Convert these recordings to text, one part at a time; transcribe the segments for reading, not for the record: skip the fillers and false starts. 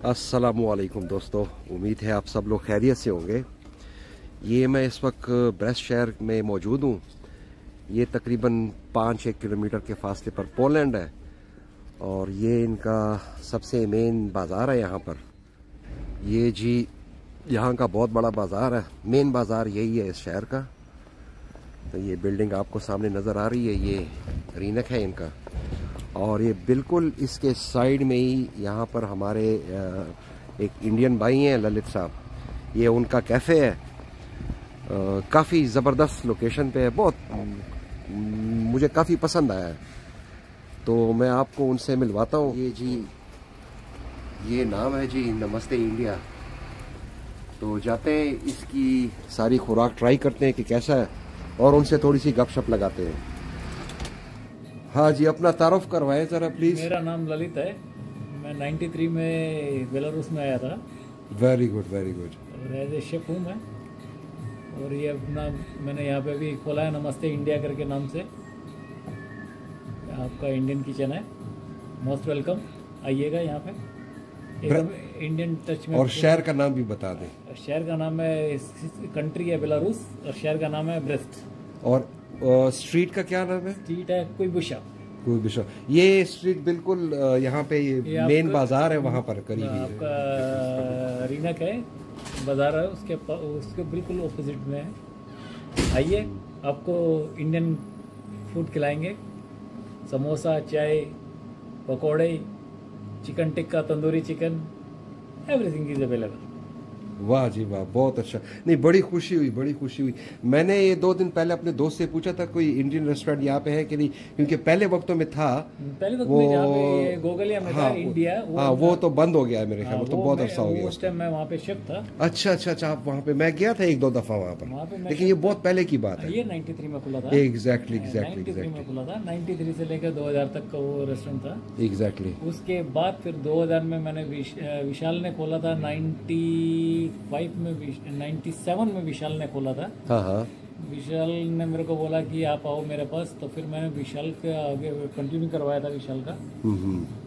अस्सलामुअलैकुम दोस्तों, उम्मीद है आप सब लोग खैरियत से होंगे। ये मैं इस वक्त ब्रेस्ट शहर में मौजूद हूँ। ये तकरीबन 5-6 किलोमीटर के फासले पर पोलैंड है और ये इनका सबसे मेन बाज़ार है यहाँ पर। ये जी यहाँ का बहुत बड़ा बाज़ार है, मेन बाज़ार यही है इस शहर का। तो ये बिल्डिंग आपको सामने नज़र आ रही है, ये रीनक है इनका। और ये बिल्कुल इसके साइड में ही यहाँ पर हमारे एक इंडियन भाई हैं ललित साहब, ये उनका कैफ़े है। काफ़ी ज़बरदस्त लोकेशन पे है, बहुत मुझे काफ़ी पसंद आया है। तो मैं आपको उनसे मिलवाता हूँ। ये जी ये नाम है जी नमस्ते इंडिया। तो जाते हैं, इसकी सारी खुराक ट्राई करते हैं कि कैसा है और उनसे थोड़ी सी गपशप लगाते हैं। हाँ जी, अपना तारुफ करवाएं ज़रा प्लीज़। मेरा नाम ललित है। मैं 93 में बेलारूस में आया था। Very good very good. और एज ए शेफ हूँ मैं। और ये अपना मैंने यहाँ पे भी खोला है नमस्ते इंडिया करके नाम से। आपका इंडियन किचन है, मोस्ट वेलकम, आइएगा यहाँ पे, एकदम इंडियन टच में। और शहर का नाम भी बता दें। शहर का नाम है, कंट्री है बेलारूस और शहर का नाम है ब्रेस्ट। और स्ट्रीट का क्या नाम है? स्ट्रीट है कुइबुशा। कुइबुशा। ये स्ट्रीट बिल्कुल यहाँ पे ये मेन बाजार है, वहाँ पर करीब आपका रीनक है, बाजार है, उसके बिल्कुल ऑपोजिट में है। आइए, आपको इंडियन फूड खिलाएंगे, समोसा, चाय, पकोड़े, chicken tikka, tandoori chicken, everything is available. वाह जी वाह, बहुत अच्छा। नहीं, बड़ी खुशी हुई, बड़ी खुशी हुई। मैंने ये 2 दिन पहले अपने दोस्त से पूछा था कोई इंडियन रेस्टोरेंट यहाँ पे है कि नहीं, क्योंकि पहले वक्तों में था, पहले वक्त में जहाँ पे गोगलिया में था इंडिया, वो तो बंद हो गया है मेरे ख्याल में, तो बहुत अरसा हो गया। उस टाइम मैं वहाँ पे शेफ था। अच्छा अच्छा अच्छा, आप वहाँ पे, मैं गया था 1-2 दफा वहाँ पर, लेकिन ये बहुत पहले की बात है। ये 93 में खुला था। एग्जैक्टली 93 में खुला था। 93 से लेकर 2000 तक का वो रेस्टोरेंट था। एग्जैक्टली। उसके बाद फिर 2000 में मैंने विशाल ने खोला था। 97 में विशाल ने खोला था। हाँ हाँ। विशाल ने मेरे को बोला कि आप आओ मेरे पास, तो फिर मैंने विशाल के आगे कंटिन्यू करवाया था विशाल का।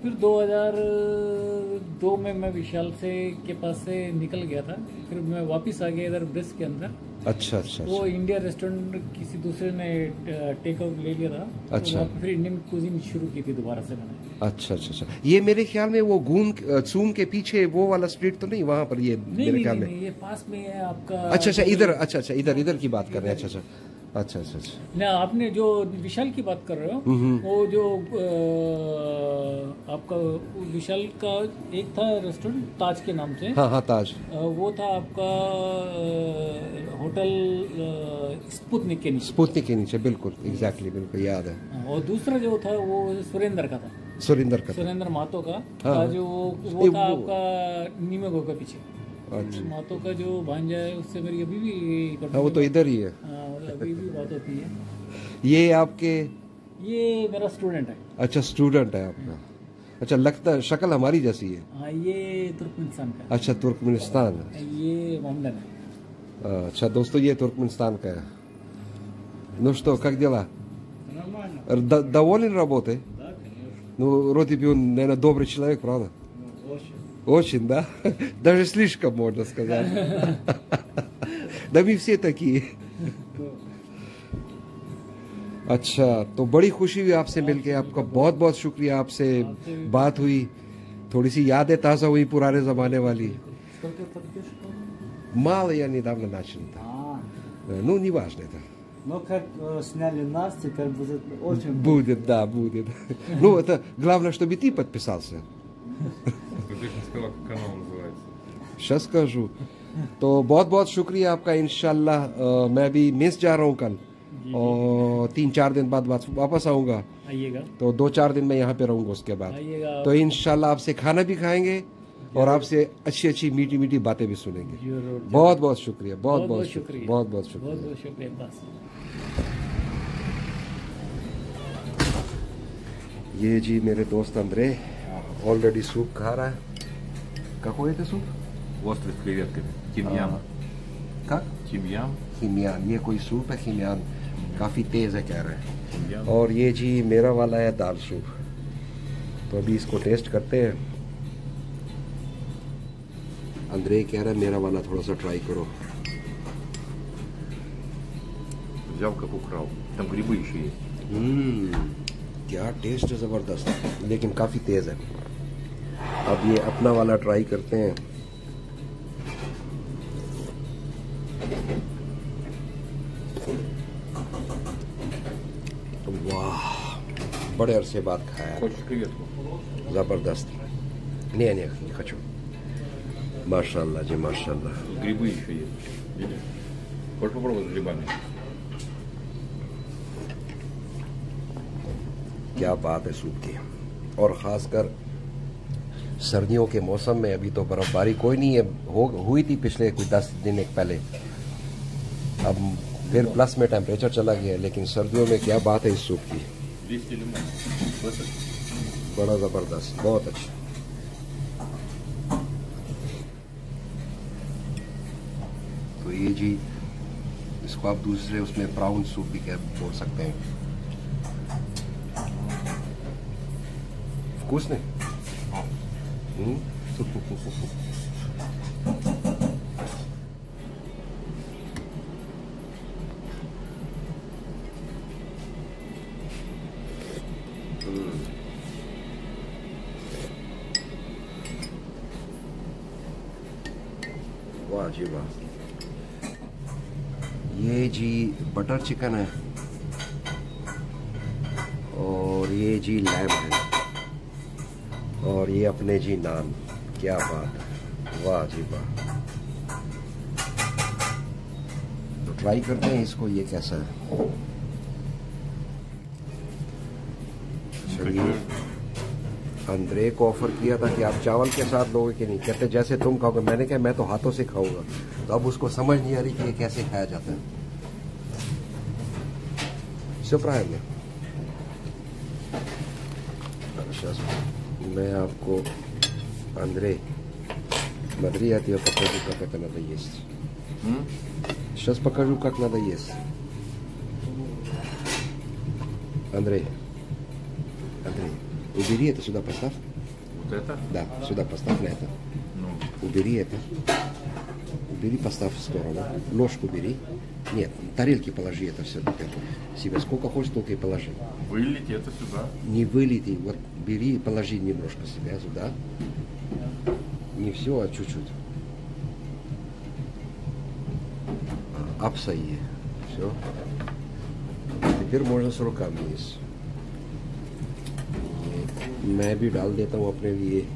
फिर 2002 में मैं विशाल के पास से निकल गया था। फिर मैं वापस आ गया इधर ब्रेस्ट के अंदर। अच्छा अच्छा। वो इंडिया रेस्टोरेंट किसी दूसरे ने टेक ओवर ले लिया था। अच्छा। तो फिर इंडियन कुजीन शुरू की थी दोबारा से मैंने। अच्छा अच्छा अच्छा। ये मेरे ख्याल में वो सूम के पीछे वो वाला स्ट्रीट तो नहीं वहाँ पर? ये मेरे ख्याल में ये पास में है आपका। अच्छा अच्छा, इधर, अच्छा अच्छा, इधर की बात कर रहे हैं। अच्छा अच्छा अच्छा अच्छा। ना, आपने जो विशाल की बात कर रहे हो, वो जो आपका विशाल का एक था रेस्टोरेंट ताज के नाम से। हाँ हाँ, ताज। वो था आपका होटल स्पुतनिक के नीचे। स्पुतनिक के नीचे, बिल्कुल एग्जैक्टली, बिल्कुल याद है। और दूसरा जो था वो सुरेंद्र का था। सुरेंद्र मातो का। हाँ। जो वो था आपका नीमेगो के पीछे। अच्छा। मातो का जो भांजा है उससे मेरी अभी भी हाँ, वो तो इधर ही है। अभी भी बात होती है। ये आपके? ये मेरा स्टूडेंट है। अच्छा, स्टूडेंट है आपका। अच्छा, लगता है शक्ल हमारी जैसी है। हाँ, ये तुर्कमेनिस्तान का। अच्छा, तुर्कमेनिस्तान। ये मोहम्मदन है। अच्छा दोस्तों, ये तुर्कमेनिस्तान का है। Ну что, как дела? Нормально. Доволен работой? Да, конечно. Ну, вроде бы он, наверное, добрый человек, правда? Очень. Очень, да? Даже слишком, можно сказать. Да мы все такие. अच्छा, तो बड़ी खुशी हुई आपसे मिलके। आपका बहुत बहुत शुक्रिया, आपसे बात हुई, थोड़ी सी यादें ताज़ा हुई पुराने ज़माने वाली। Мало я недавно начал. Ну, неважно это. Но как сняли нас, теперь будет очень... Будет, да, будет. Ну, это главное, чтобы ты подписался. Ты не сказал, как канал называется. Сейчас скажу. तो बहुत बहुत शुक्रिया आपका। इंशाल्लाह मैं भी मिस जा रहा हूँ कल, और 3-4 दिन बाद वापस आऊँगा। आइएगा। तो 2-4 दिन मैं यहाँ पे रहूँगा उसके बाद। तो इंशाल्लाह आपसे खाना भी खाएंगे और आपसे अच्छी अच्छी मीठी मीठी बातें भी सुनेंगे। बहुत बहुत शुक्रिया, बहुत बहुत शुक्रिया, बहुत बहुत शुक्रिया, बहुत बहुत शुक्रिया। ये जी मेरे दोस्त अंद्रे ऑलरेडी सूप खा रहा है। Какой это सूप? Острый с креветками. Тимьян. Как? Тимьяन. खीमियान। ये कोई सूप है खीमियान, काफ़ी तेज़ है कह रहे हैं। Тимьяन. और ये जी मेरा वाला है दाल सूप। तो अभी इसको टेस्ट करते हैं। अंदरे कह रहा है मेरा वाला थोड़ा सा ट्राई करो। Взял, как украл. Там грибы еще есть. क्या टेस्ट है ज़बरदस्त, लेकिन काफ़ी तेज़ है। अब ये अपना वाला ट्राई करते हैं। वाह, बड़े अरसे बाद खाया। Хочешь креветку? ज़बरदस्त। नहीं, не хочу। माशाल्लाह जी माशाल्लाह। Грибы еще есть. Видишь? Хочешь попробовать с грибами? क्या बात है सूप की। और ख़ासकर सर्दियों के मौसम में, अभी तो बर्फ़बारी कोई नहीं है, हुई थी पिछले कोई 10 दिन एक पहले, अब फिर प्लस में टेम्परेचर चला गया, लेकिन सर्दियों में क्या बात है इस सूप की। 200 лимонов. बड़ा ज़बरदस्त, बहुत अच्छा। तो ये जी, इसको आप दूसरे उसमें ब्राउन सूप भी क्या बोल सकते हैं। Вкусный? वाह जी वाह। ये जी बटर चिकन है और ये जी लैम है और ये अपने जी नान। क्या बात है, वाह जी वाह। तो ट्राई करते हैं इसको, ये कैसा है। चलिए, अंद्रे को ऑफर किया था कि आप चावल के साथ लोगे कि नहीं, कहते जैसे तुम खाओगे। मैंने कहा मैं तो हाथों से खाऊंगा। तो अब उसको समझ नहीं आ रही कि ये कैसे खाया जाता है। सरप्राइज में मैं आपको Андрей, смотри, я тебе покажу, как это надо есть. Сейчас покажу, как надо есть. Андрей, убери это сюда, поставь. Вот это? Да, сюда поставь на это. Ну. Убери это. Убери, поставь в сторону. Ложку бери. Нет, тарелки положи это все себе. Сколько хочешь, столько и положи. Вылить это сюда. Не вылейте, вот бери и положи немножко себя сюда. Не все, а чуть-чуть. अब सही है, все. Теперь можно с руками есть. मैं भी डाल देता हूँ अपने लिए।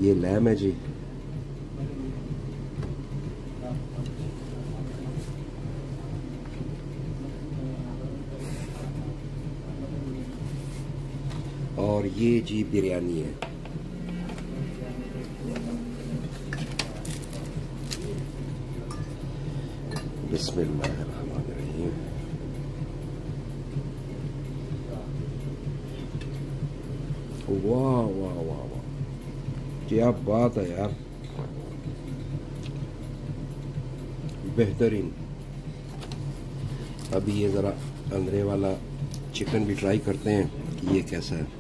ये लैम है जी। और ये जी बिरयानी है। बिस्मिल्लाहिर्रहमानिर्रहीम। वाह वाह वाह वाह, क्या बात है यार, बेहतरीन। अभी ये ज़रा अंदरे वाला चिकन भी ट्राई करते हैं कि ये कैसा है।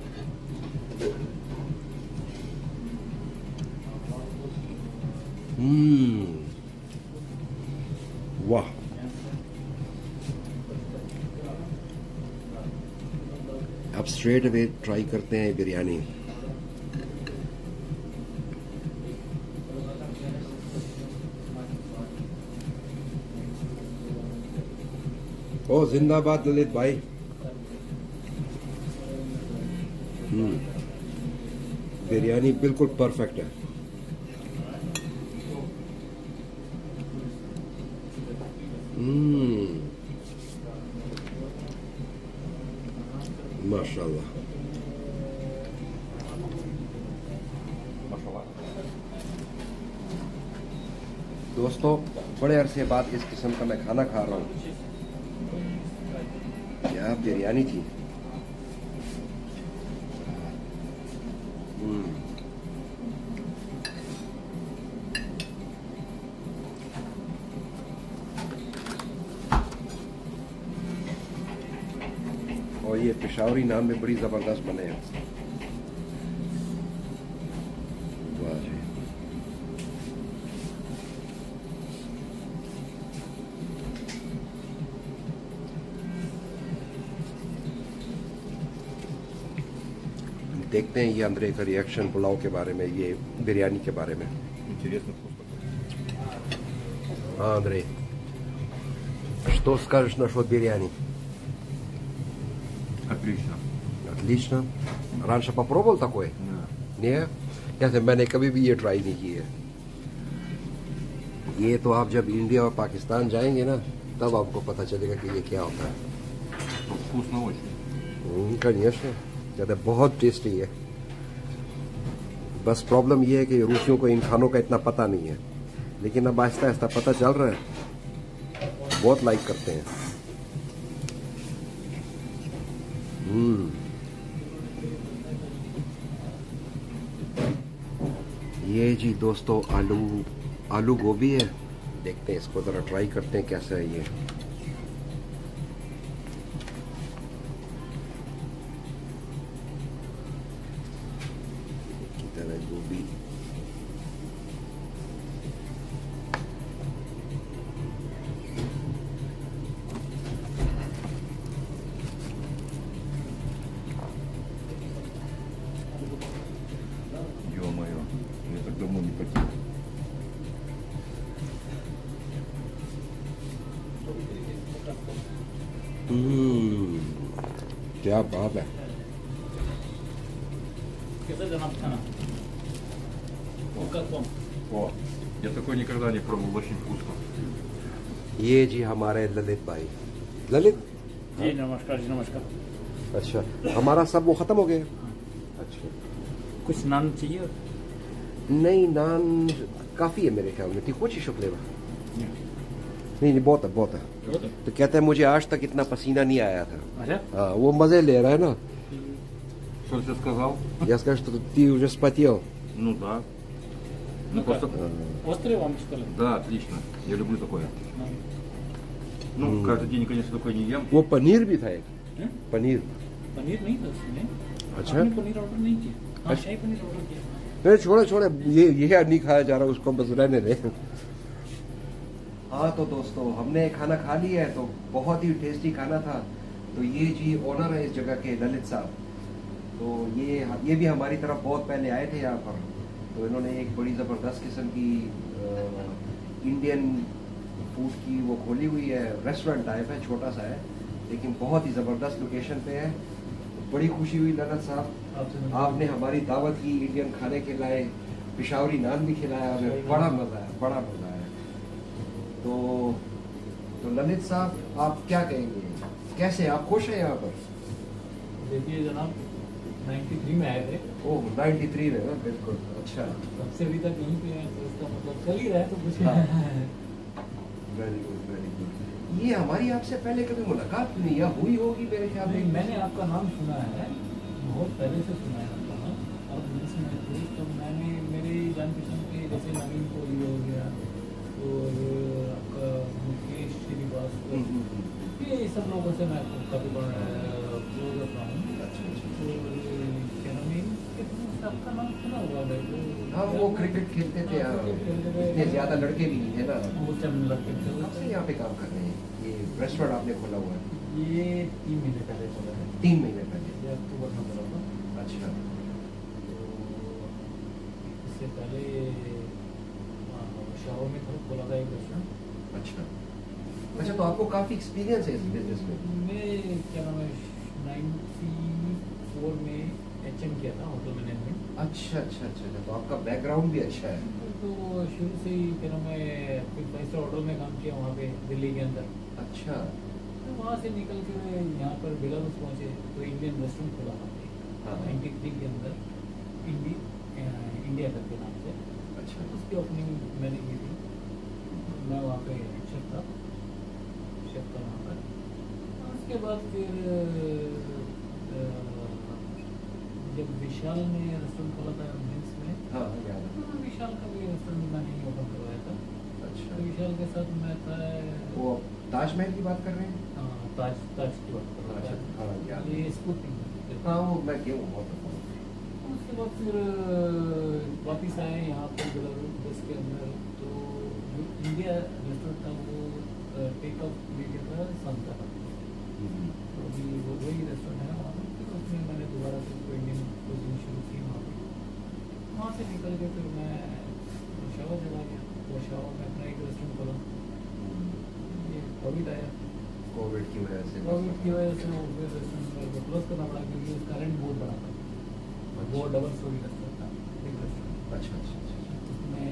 वाह, अब स्ट्रेट अवे ट्राई करते हैं बिरयानी। ओ जिंदाबाद ललित भाई। बिरयानी बिल्कुल परफेक्ट है। माशाल्लाह। दोस्तों, बड़े अरसे बाद इस किस्म का मैं खाना खा रहा हूँ। क्या बिरयानी थी। और ये पेशावरी नान में बड़ी ज़बरदस्त बने हैं। वाह जी। देखते हैं ये अंदर का रिएक्शन पुलाव के बारे में, ये बिरयानी के बारे में। Интересно вкус какой. Андрей, что скажешь насчет बिरयानी? Отлично. Отлично. Раньше попробовал такой? Да. Не? कैसे मैंने कभी भी ये ट्राई नहीं की है। ये तो आप जब इंडिया और पाकिस्तान जाएंगे ना, तब आपको पता चलेगा कि ये क्या होता है। Ну, вкусно очень. конечно, это बहुत टेस्टी है। बस प्रॉब्लम ये है कि रूसियों को इन खानों का इतना पता नहीं है, लेकिन अब आहिस्ता आहिस्ता पता चल रहा है, बहुत लाइक करते हैं। ये जी दोस्तों आलू गोभी है, देखते हैं इसको जरा ट्राई करते हैं कैसा है ये। गोभी Ё-моё, я так давно не потел. क्या बात है। कैसा जनाब खाना? О, я такой никогда не пробовал, очень вкусно. ये जी हमारे ललित भाई। ललित, जी नमस्कार जी नमस्कार। अच्छा हमारा सब वो खत्म हो गया। अच्छा कुछ नान चाहिए? नहीं, नान काफी है मेरे ख्याल में। ठीक हो शुक्लेवा? नहीं, बहुत है बहुत है। तो कहते हैं मुझे आज तक इतना पसीना नहीं आया था। अच्छा हाँ, वो मजे ले रहा है ना। Что ты сказал? Я скажу, что ты уже спотел. Ну да. Ну Ну-ка. просто... Острый вам что ли? Да, отлично. Я люблю такое. Ну, каждый день, конечно, такое не ем. वो पनीर भी था एक। हैं? पनीर। पनीर नहीं था उसमें। अच्छा। आपने पनीर ऑर्डर नहीं किया? हाँ, अच्छा। शाही पनीर ऑर्डर किया। नहीं छोड़े छोड़े, ये नहीं खाया जा रहा, उसको बस रहने दे। हाँ तो दोस्तों, हमने खाना खा लिया है, तो बहुत ही टेस्टी खाना था। तो ये जी ओनर है इस जगह के, ललित साहब। तो ये भी हमारी तरफ बहुत पहले आए थे यहाँ पर। तो इन्होंने एक बड़ी ज़बरदस्त किस्म की इंडियन फूड की वो खोली हुई है, रेस्टोरेंट टाइप है, छोटा सा है, लेकिन बहुत ही ज़बरदस्त लोकेशन पे है। बड़ी खुशी हुई ललित साहब, आपने हमारी दावत की, इंडियन खाने खिलाए, पिशावरी नान भी खिलाया, हमें बड़ा मज़ा आया, बड़ा मज़ा आया। तो ललित साहब, आप क्या कहेंगे, कैसे आप खुश हैं यहाँ पर? देखिए जनाब, 93 में आए थे। ओह 93 में ना, बिल्कुल। अच्छा, तब से अभी तक यहीं पे हैं, तो इसका मतलब चल ही रहा है तो कुछ। Very good very good. ये हमारी आपसे पहले कभी मुलाकात नहीं या हुई होगी मेरे ख्याल नहीं, में। मैंने आपका नाम सुना है, बहुत पहले से सुना है आपका नाम। और जिसमें थे तो मैंने मेरे जान पहचान के, जैसे नवीन कोहली हो गया और आपका मुकेश श्रीवास्तव, ये सब लोगों से मैं काफ़ी क्लोज रहा हूँ। क्या नाम है आपका? नाम सुना हुआ है। हाँ, वो क्रिकेट खेलते थे यहाँ, इतने ज्यादा लड़के भी नहीं थे ना। वो चंद लड़के थे। कब से यहाँ पे काम कर रहे हैं? ये रेस्टोरेंट आपने खोला हुआ है? ये 3 महीने पहले चला है। 3 महीने पहले। ये अक्टूबर में चला था। अच्छा, इससे पहले शाहौर में था, खोला था एक रेस्टोरेंट। अच्छा अच्छा। तो आपको काफी एक्सपीरियंस है इस बिजनेस में? मैं क्या नाम है 94 में HM किया था, होटल मैनेजमेंट। अच्छा अच्छा अच्छा। तो आपका बैकग्राउंड भी अच्छा है। तो शुरू से ही क्या नाम है 5 स्टार होटल में काम किया वहाँ पे दिल्ली के अंदर। अच्छा। तो वहाँ से निकल के यहाँ पर बेलारूस पहुँचे तो इंडियन रेस्टोरेंट खोला हमने। हाँ। 93 के अंदर इंडिया करके नाम से। अच्छा। उसकी ओपनिंग मैंने की थी। मैं वहाँ पे शेफ था वहाँ पर। उसके बाद फिर जब विशाल ने रेस्टोरेंट खोला था मेंस में, हाँ याद है। तो विशाल का भी रेस्टोरेंट मैंने ही ओपन करवाया था। अच्छा। तो विशाल के साथ मैं था। वो ताजमहल की बात कर रहे हैं? हाँ, ताज की बात कर रहा अच्छा, था। हाँ याद है। ये स्पूतनिक। हाँ, वो मैं गया हूँ बहुत दफा। उसके बाद फिर वापिस आए यहाँ पर बेलारूस के अंदर। तो जो इंडिया रेस्टोरेंट था वो टेक ऑफ ले गया था संता। तो अभी वो वही रेस्टोरेंट है वहाँ पर। फिर में मैंने दोबारा से इंडियन कोचिंग शुरू की वहाँ से निकल के फिर मैं पेशावर चला गया। पेशावर में अपना एक रेस्टोरेंट खोला। ये कोविड आया, कोविड की वजह से वो फिर रेस्टोरेंट को क्लोज करना पड़ा क्योंकि उसका रेंट बहुत बड़ा था। वो डबल स्टोरी रेस्टोरेंट था, एक रेस्टोरेंट। अच्छा अच्छा अच्छा। उसमें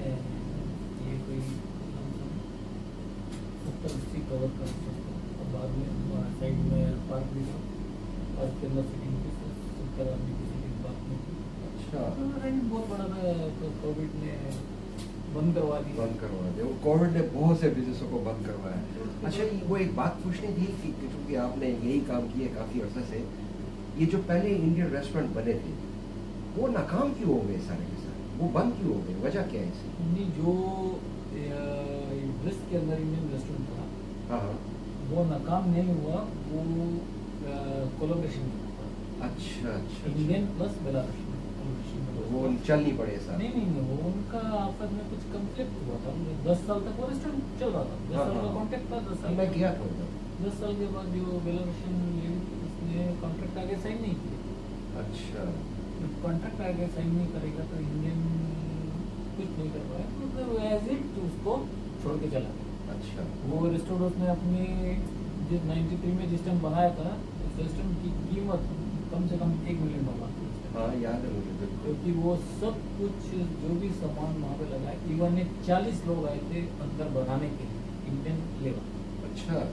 ये कोई 70-80 कवर कर सकता। और बाद में साइड में पार्क भी था, पार्क के अंदर सिटिंग की 70 आदमी की सिटिंग पार्क में थी। अच्छा, रेंट बहुत बड़ा था तो कोविड ने बंद करवा दिया। वो कोविड ने बहुत से बिजनेसों को बंद करवाया। अच्छा, वो एक बात पूछनी थी कि क्योंकि आपने यही काम किया काफ़ी अर्से से, ये जो पहले इंडियन रेस्टोरेंट बने थे वो नाकाम क्यों हो गए सारे के सारे? वो बंद क्यों हो गए? वजह क्या है इसकी? नहीं, जो ब्रिस्ट के अंदर इंडियन रेस्टोरेंट था, हाँ हाँ। वो नाकाम नहीं हुआ, वो कोलैबोरेशन में हुआ। अच्छा अच्छा। इंडियन प्लस बेलारूसी कोलैबोरेशन में वो हुआ। चल नहीं पड़े सारे? नहीं, वो उनका आपस में कुछ कंफ्लिक्ट हुआ था। 10 साल तक वो रेस्टोरेंट चल रहा था, 10 हाँ, साल का हाँ। कॉन्ट्रैक्ट था। 10 साल मैं गया था उधर। 10 साल के बाद जो बेलारूसियन लेडी थी उसने कॉन्ट्रैक्ट आगे साइन नहीं किया। अच्छा। जब कॉन्ट्रैक्ट आगे साइन नहीं करेगा तो इंडियन कुछ नहीं कर पाया, तो फिर एज इट उसको छोड़ के चला गया। अच्छा। वो रेस्टोरेंट उसने अपनी जिस 93 में जिस टाइम बनाया था, उस रेस्टोरेंट की कीमत कम से कम $1 मिलियन थी उस टाइम। हाँ याद है मुझे बिल्कुल। क्योंकि वो सब कुछ जो भी सामान वहाँ पे लगा, इवन 40 लोग आए थे अंदर बनाने के लिए, इंडियन लेबर। अच्छा।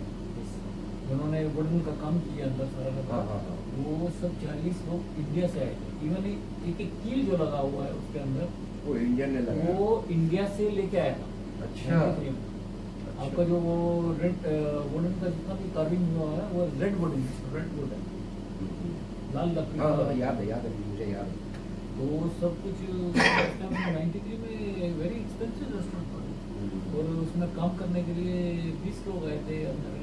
उन्होंने वुडन का काम किया अंदर सारा का हाँ हाँ हाँ। वो सब 40 लोग इंडिया से आए थे। इवन एक कील जो लगा हुआ है उसके अंदर, वो इंडियन ने लगाया? वो इंडिया से लेके आया था। अच्छा। आपका जो वो रेड वुडन का जितना भी कार्विंग हुआ है वो रेड वुड है, लाल लकड़ी हाँ का। हाँ, याद है मुझे याद है। तो वो सब कुछ 93 में वेरी एक्सपेंसिव रेस्टोरेंट था। और उसमें काम करने के लिए 20 लोग आए थे। अंदर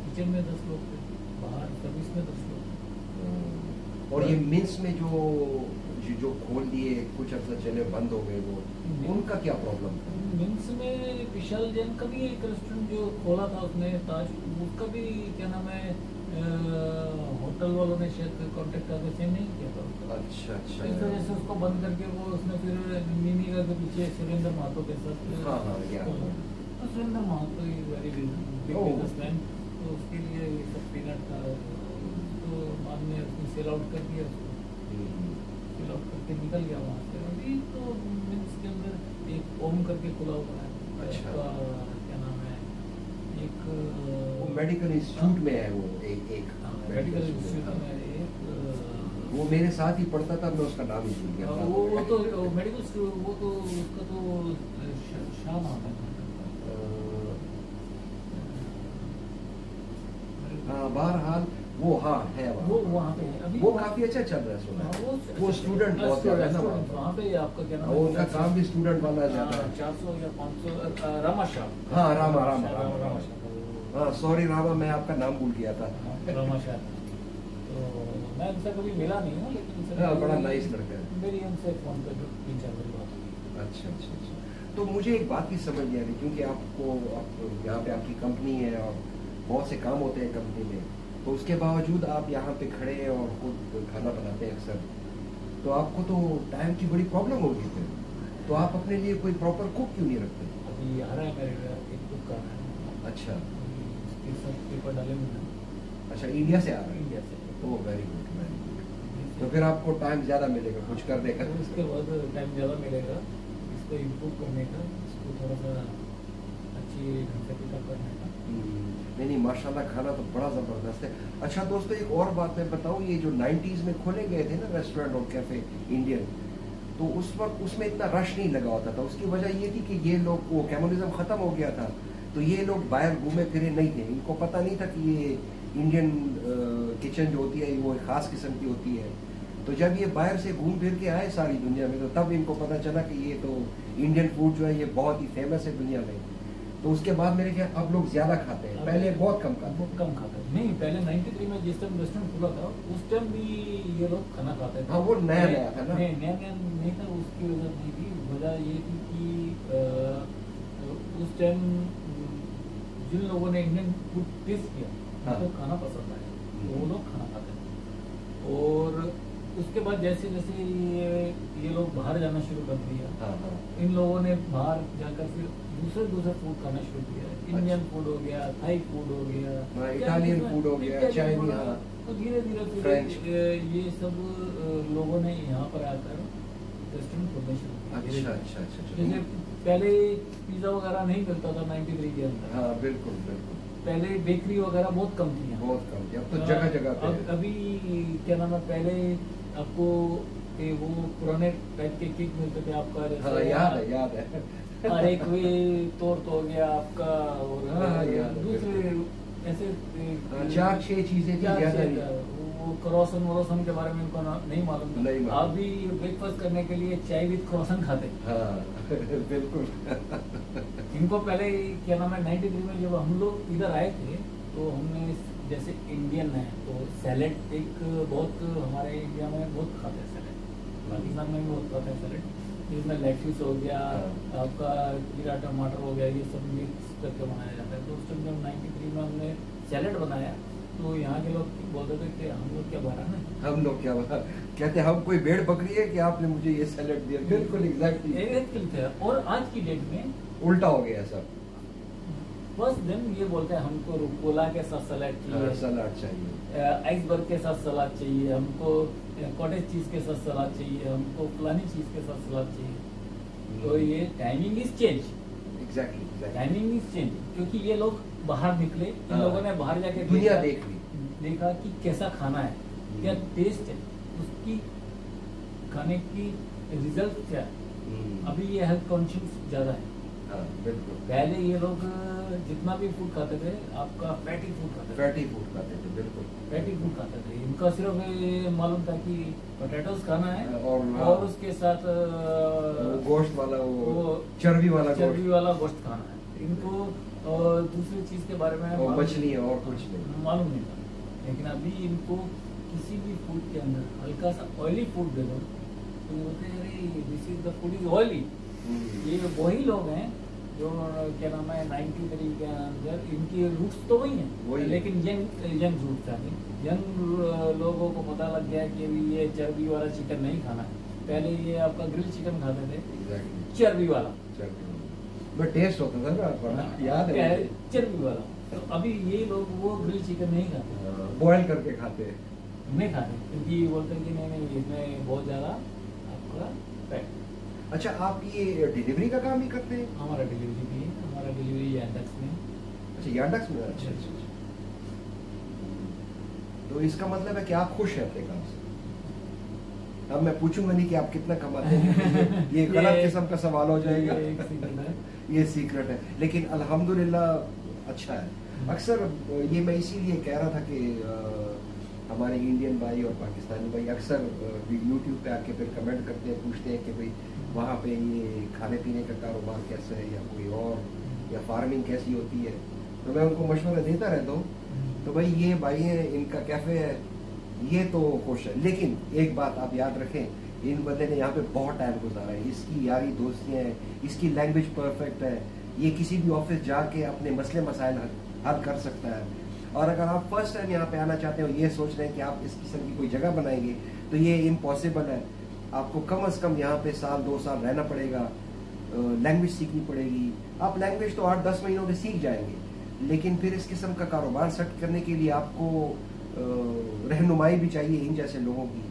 किचन में 10 लोग थे, बाहर सर्विस में 10 लोग थे। और ये मिन्स में जो खोल दिए कुछ अर्सा चले बंद हो गए, वो उनका क्या प्रॉब्लम था? मिन्स में विशाल जैन का भी एक रेस्टोरेंट जो खोला था उसने ताज, उसका भी क्या नाम है, होटल वालों ने शायद कॉन्टेक्ट करके सेंड नहीं किया था उसका। अच्छा अच्छा। इस वजह से उसको बंद करके वो उसने फिर मिनी का के पीछे सुरेंद्र महतो के साथ। हाँ हाँ याद है। तो Surendra Mahato is very big businessman, तो उसके लिए ये सब पीनट था। तो बाद में उसने सेल आउट कर दिया उसको, सेल आउट करके निकल गया वहाँ से। अभी तो मिन्स के अंदर एक ओम करके खुला हुआ है। अच्छा। क्या नाम है, एक वो मेडिकल इंस्टीट्यूट में है, वो एक मेडिकल इंस्टीट्यूट में एक वो मेरे साथ ही पढ़ता था, मैं उसका नाम ही भूल गया था। वो तो मेडिकल, वो तो उसका तो शाह नाम है। हाँ बहरहाल वो हाँ है वो वहाँ पे है अभी। वो काफी अच्छा चल रहा है सुना है। वो स्टूडेंट बहुत ज्यादा है ना वहाँ पे। आपका क्या नाम और है, उनका काम भी स्टूडेंट वाला ज्यादा है। 400 या 500 रामा शाह। हाँ रामा शाह। हाँ सॉरी रामा, मैं आपका नाम भूल गया था। रामा शाह। तो मैं उनसे कभी मिला नहीं हूँ, लेकिन उनसे हाँ बड़ा नाइस लड़का है। मेरी उनसे फोन पे 3-4 बार बात हुई। अच्छा अच्छा अच्छा। तो मुझे एक बात की समझ नहीं आ रही, क्योंकि आपको यहाँ पे आपकी कंपनी है और बहुत से काम होते हैं कंपनी में, तो उसके बावजूद आप यहाँ पे खड़े हैं और खुद खाना बनाते हैं अक्सर, तो आपको तो टाइम की बड़ी प्रॉब्लम होगी फिर। तो आप अपने लिए कोई प्रॉपर कुक क्यों नहीं रखते? अभी आ रहा है मेरे घर एक कुक का है। अच्छा। इसके सब पेपर डाले मैंने अच्छा, इंडिया से आ रहा है? इंडिया से। Oh very good very good. तो फिर आपको टाइम ज़्यादा मिलेगा कुछ करने का? तो उसके बाद टाइम ज़्यादा मिलेगा इसको इम्प्रूव करने का, इसको थोड़ा सा अच्छी ढंग से पिकअप करने का। नहीं माशाल्लाह, खाना तो बड़ा ज़बरदस्त है। अच्छा दोस्तों, एक और बात मैं बताऊँ, ये जो 90s में खोले गए थे ना रेस्टोरेंट और कैफ़े इंडियन, तो उस वक्त उसमें इतना रश नहीं लगा होता था। उसकी वजह ये थी कि ये लोग, वो कम्युनिज्म ख़त्म हो गया था, तो ये लोग बाहर घूमे फिरे नहीं थे। इनको पता नहीं था कि ये इंडियन किचन जो होती है वो एक ख़ास किस्म की होती है। तो जब ये बाहर से घूम फिर के आए सारी दुनिया में, तो तब इनको पता चला कि ये तो इंडियन फूड जो है ये बहुत ही फेमस है दुनिया में। तो उसके बाद मेरे ख्याल अब लोग ज़्यादा खाते हैं, पहले बहुत कम खाते हैं। नहीं, पहले 93 में जिस टाइम रेस्टोरेंट खुला था उस टाइम भी ये लोग खाना खाते थे। हाँ वो नया था ना। नया नहीं था, उसकी वजह नहीं थी। वजह ये थी कि उस टाइम जिन लोगों ने इंडियन फूड टेस्ट किया, उनको खाना पसंद आया, तो वो लोग खाना खाते थे। और उसके बाद जैसे जैसे ये लोग बाहर जाना शुरू कर दिया, हाँ हाँ इन लोगों ने बाहर जाकर फिर दूसरे दूसरे फूड खाना शुरू किया। इंडियन फूड हो गया, थाई फूड हो गया, इटालियन फूड हो गया, चाइनीज, हाँ, तो धीरे धीरे फ्रेंच, ये सब लोगों ने यहाँ पर आकर रेस्टोरेंट खोलने शुरू किया। अच्छा अच्छा अच्छा जैसे पहले पिज्जा वगैरह नहीं मिलता था 93 के अंदर, हाँ बिल्कुल बिल्कुल, पहले बेकरी वगैरह बहुत कम थी यहाँ। बहुत कम थी, अब तो जगह जगह पे है। अभी क्या नाम है, पहले आपको वो पुराने टाइप के केक मिलते थे आपका, हाँ याद है और एक वे तोर्त हो गया आपका, और हाँ, याद है, दूसरे ऐसे 4-6 चीजें थी, याद है। वो क्रॉसन वरोसन के बारे में इनको नहीं मालूम था। नहीं मालूम। अभी ब्रेकफास्ट करने के लिए चाय विद क्रॉसन खाते। हाँ बिल्कुल इनको पहले क्या नाम है 93 में जब हम लोग इधर आए थे तो हमने जैसे इंडियन है तो सैलेड एक बहुत हमारे इंडिया में बहुत खाते हैं सैलेड, पाकिस्तान में भी बहुत खाते हैं सैलेड, जिसमें लेट्यूस हो गया, आपका खीरा टमाटर हो गया, ये सब मिक्स करके बनाया जाता है। तो उस टाइम जब 93 में हमने सैलेड बनाया तो यहाँ के लोग बोलते थे कि हम लोग क्या बना है, हम लोग क्या बता कहते हम कोई भेड़ बकरी है कि आपने मुझे ये सैलेड दिया। बिल्कुल एग्जैक्टली थे। और आज की डेट में उल्टा हो गया सब, बस दिन ये बोलते हैं हमको रुकोला के साथ सलाद चाहिए, सलाद चाहिए, आइसबर्ग के साथ सलाद चाहिए, हमको कॉटेज चीज के साथ सलाद चाहिए, हमको फलानी चीज के साथ सलाद चाहिए। तो ये timing is change, exactly timing is change, क्योंकि ये लोग बाहर निकले, इन लोगों ने बाहर जाके दुनिया देख ली, देखा कि कैसा खाना है, क्या टेस्ट है, उसकी खाने की रिजल्ट क्या है। अभी ये हेल्थ कॉन्शियस ज्यादा है। बिल्कुल, पहले ये लोग जितना भी फूड खाते थे आपका फैटी फूड खाते थे, बिल्कुल फैटी फूड खाते थे। इनका सिर्फ ये मालूम था कि पोटैटोज खाना है और उसके साथ गोश्त वाला, वो चर्बी वाला गोश्त खाना है। इनको दूसरी चीज के बारे में मछली है और कुछ नहीं मालूम नहीं था। लेकिन अभी इनको किसी भी फूड के अंदर हल्का सा ऑयली फूड दे दो तो बोलते हैं अरे this is the food is oily. ये वही लोग हैं जो क्या नाम है 93 के अंदर इनकी रूट्स तो वही हैं, लेकिन यंग रूट्स आ गए। यंग लोगों को पता लग गया कि अभी ये चर्बी वाला चिकन नहीं खाना है। पहले ये आपका ग्रिल चिकन खाते थे, चर्बी वाला, बट टेस्ट होता था ना, याद है चर्बी वाला। तो अभी ये लोग वो ग्रिल चिकन नहीं खाते, बॉयल करके खाते हैं, नहीं खाते, क्योंकि बोलते हैं कि नहीं इसमें बहुत ज्यादा आपका फैट। अच्छा, आप ये डिलीवरी का काम ही करते हैं? हमारा डिलीवरी भी है, हमारा डिलीवरी यार्डक्स में। अच्छा, यार्डक्स में, अच्छा। तो इसका मतलब है कि आप खुश हैं अपने काम से? अब मैं पूछूंगा नहीं कि आप कितना कमाते हैं, ये गलत किस्म का सवाल हो जाएगा, ये सीक्रेट है। लेकिन अल्हम्दुलिल्लाह अच्छा है। अक्सर ये मैं इसीलिए कह रहा था कि हमारे इंडियन भाई और पाकिस्तानी भाई अक्सर यूट्यूब पे आके फिर कमेंट करते हैं, पूछते हैं कि भाई वहाँ पे ये खाने पीने का कारोबार कैसा है, या कोई और, या फार्मिंग कैसी होती है। तो मैं उनको मशवरा देता रहता हूँ। तो भाई ये भाई है, इनका कैफे है, ये तो खुश है। लेकिन एक बात आप याद रखें, इन बंदे ने यहाँ पे बहुत टाइम गुजारा है, इसकी यारी दोस्तियाँ हैं, इसकी लैंग्वेज परफेक्ट है, ये किसी भी ऑफिस जाके अपने मसले मसाइल हल कर सकता है। और अगर आप फर्स्ट टाइम यहाँ पे आना चाहते हो, ये सोच रहे हैं कि आप इस किस्म की कोई जगह बनाएंगे, तो ये इम्पॉसिबल है। आपको कम से कम यहाँ पे 1-2 साल रहना पड़ेगा, लैंग्वेज सीखनी पड़ेगी। आप लैंग्वेज तो 8-10 महीनों में सीख जाएंगे, लेकिन फिर इस किस्म का कारोबार सेट करने के लिए आपको रहनुमाई भी चाहिए इन जैसे लोगों की।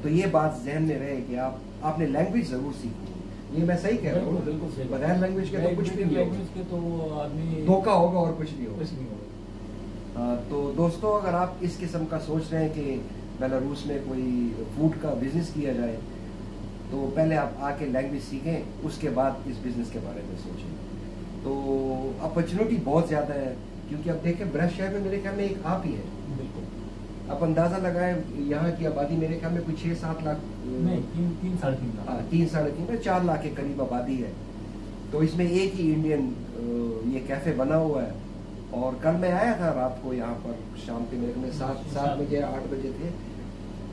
तो ये बात जहन में रहे कि आपने लैंग्वेज जरूर सीखनी है। ये मैं सही कह रहा हूँ? बिल्कुल सही। बगैर लैंग्वेज के तो कुछ भी नहीं होगा, तो आदमी धोखा होगा और कुछ नहीं होगा। तो दोस्तों, अगर आप इस किस्म का सोच रहे हैं कि बेलारूस में कोई फूड का बिजनेस किया जाए, तो पहले आप आके लैंग्वेज सीखें, उसके बाद इस बिजनेस के बारे में सोचें। तो अपॉर्चुनिटी बहुत ज़्यादा है, क्योंकि अब देखें ब्रश शहर में मेरे ख्याल में एक आप ही है। बिल्कुल। आप अंदाज़ा लगाएं, यहाँ की आबादी मेरे ख्याल में कुछ 6-7 लाख नहीं, 3 साढ़े 3 लाख, 3-3.5 4 लाख के करीब आबादी है। तो इसमें एक ही इंडियन ये कैफ़े बना हुआ है। और कल मैं आया था रात को यहाँ पर, शाम के मेरे में 7 बजे 8 बजे थे,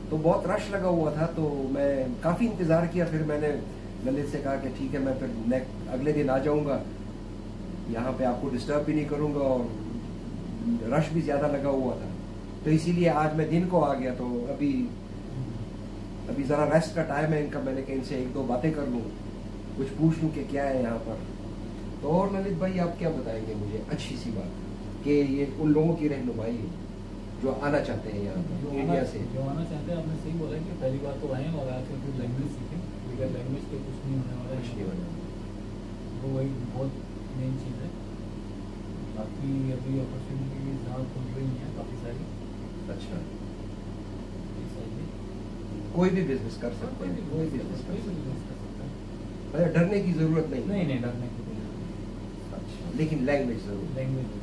तो बहुत रश लगा हुआ था। तो मैं काफ़ी इंतज़ार किया, फिर मैंने ललित से कहा कि ठीक है, मैं फिर अगले दिन आ जाऊँगा, यहाँ पे आपको डिस्टर्ब भी नहीं करूँगा, और रश भी ज़्यादा लगा हुआ था। तो इसीलिए आज मैं दिन को आ गया। तो अभी अभी ज़रा रेस्ट का टाइम है इनका, मैंने कहा इनसे एक दो बातें कर लूँ, कुछ पूछ लूँ कि क्या है यहाँ पर। तो और ललित भाई आप क्या बताएंगे मुझे अच्छी सी बात कि ये उन लोगों की रहनुमाई है जो आना चाहते हैं यहाँ पर इंडिया से? जो आना चाहते हैं, आपने सही बोला कि पहली बात तो आए और आके फिर लैंग्वेज सीखें, बगैर लैंग्वेज के कुछ नहीं होने वाला, कुछ नहीं होने वाला। तो वही बहुत मेन चीज़ है। बाकी अभी अपॉर्चुनिटी जहाँ खुल रही हैं काफ़ी सारी। अच्छा, सही है, कोई भी बिजनेस कर सकते हैं, कोई भी बिजनेस कर सकते हैं, डरने की जरूरत नहीं। नहीं डरने की कोई जरूरत नहीं। अच्छा, लेकिन लैंग्वेज जरूर। लैंग्वेज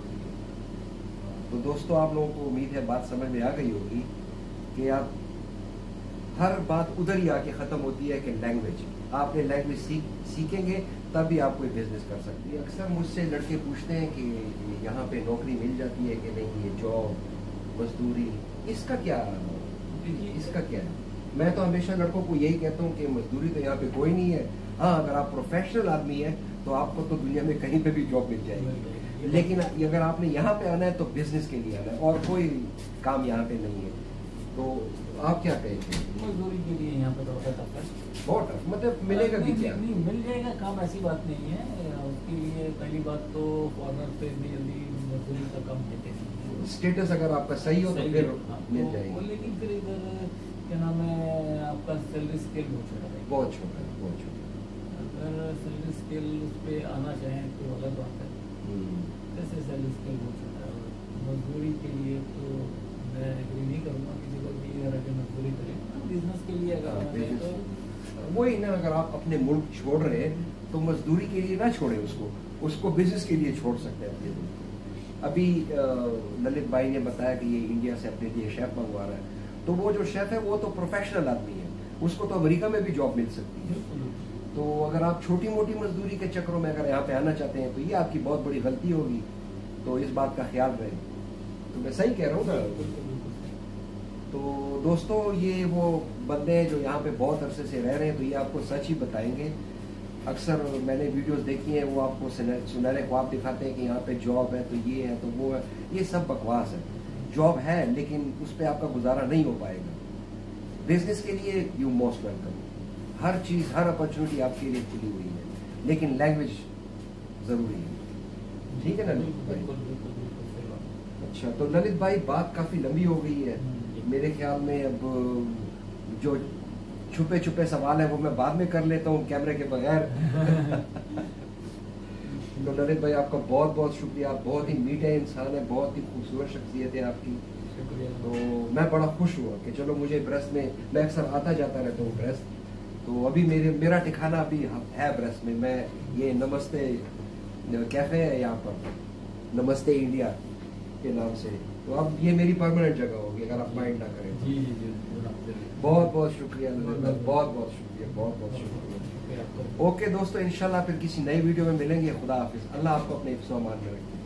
तो दोस्तों आप लोगों को उम्मीद है बात समझ में आ गई होगी कि आप हर बात उधर ही आके ख़त्म होती है कि लैंग्वेज, आपने लैंग्वेज सीखेंगे तभी आप कोई बिजनेस कर सकती है। अक्सर मुझसे लड़के पूछते हैं कि यहाँ पे नौकरी मिल जाती है कि नहीं, ये जॉब मजदूरी इसका क्या है? मैं तो हमेशा लड़कों को यही कहता हूँ कि मजदूरी तो यहाँ पे कोई नहीं है। हाँ, अगर आप प्रोफेशनल आदमी है तो आपको तो दुनिया में कहीं पे भी जॉब मिल जाएगी, लेकिन अगर आपने यहाँ पे आना है तो बिजनेस के लिए आना है और कोई काम यहाँ पे नहीं है। तो आप क्या कहेंगे? मजदूरी के लिए यहाँ पे थोड़ा टफ है, बहुत टफ, मतलब मिलेगा भी क्या? नहीं मिल जाएगा काम, ऐसी बात नहीं है। उसके लिए पहली बात तो फॉरनर पे इतनी जल्दी मजदूरी का काम देते नहीं। स्टेटस अगर आपका सही हो तो फिर मिल जाएगी। लेकिन फिर इधर क्या नाम है, आपका सैलरी स्केल बहुत छोटा है, बहुत छोटा है, बहुत छोटा। अगर सैलरी स्केल उस पर आना चाहें तो अलग बात है, जैसे सैलरी स्केल बहुत छोटा है। और मजदूरी के लिए तो मैं एग्री नहीं करूँगा किसी को कि अगर मजदूरी करें, बिजनेस के लिए अगर वही ना, अगर आप अपने मुल्क छोड़ रहे हैं तो मजदूरी के लिए ना छोड़े उसको बिजनेस के लिए छोड़ सकते हैं अपने मुल्क। अभी ललित भाई ने बताया कि ये इंडिया से अपने लिए शेफ मंगवा रहा है, तो वो जो शेफ है वो तो प्रोफेशनल आदमी है, उसको तो अमेरिका में भी जॉब मिल सकती है। तो अगर आप छोटी मोटी मजदूरी के चक्करों में अगर यहाँ पे आना चाहते हैं तो ये आपकी बहुत बड़ी गलती होगी, तो इस बात का ख्याल रहे। तो मैं सही कह रहा हूँ ना? तो दोस्तों ये वो बंदे हैं जो यहाँ पे बहुत अरसे से रह रहे हैं, तो ये आपको सच ही बताएंगे। अक्सर मैंने वीडियोस देखी हैं, वो आपको सुनहरे ख्वाब दिखाते हैं कि यहाँ पे जॉब है तो ये है तो वो है, ये सब बकवास है। जॉब है लेकिन उस पर आपका गुजारा नहीं हो पाएगा। बिजनेस के लिए you most welcome, her cheese her opportunity आपके लिए खुली हुई है, लेकिन लैंग्वेज ज़रूरी है। ठीक है ना ललित भाई? अच्छा, तो ललित भाई बात काफ़ी लंबी हो गई है मेरे ख्याल में। अब जो छुपे छुपे सवाल है वो मैं बाद में कर लेता हूँ कैमरे के बगैर। तो ललित भाई आपका बहुत बहुत शुक्रिया, आप बहुत ही मीठे इंसान है, बहुत ही खूबसूरत शख्सियत है आपकी। तो मैं बड़ा खुश हुआ कि चलो मुझे ब्रेस्ट में, मैं अक्सर आता जाता रहता हूँ ब्रेस्ट, तो अभी मेरा ठिकाना अभी है ब्रेस्ट में। मैं ये नमस्ते कैफे है यहाँ पर, नमस्ते इंडिया के नाम से, तो अब ये मेरी परमानेंट जगह होगी अगर आप माइंड ना करें। जी बहुत बहुत शुक्रिया ललित भाई, बहुत बहुत शुक्रिया, बहुत बहुत शुक्रिया। ओके दोस्तों, इंशाल्लाह फिर किसी नई वीडियो में मिलेंगे। खुदा हाफिज, अल्लाह आपको अपने हिफ्ज़-ओ-अमान में रखे।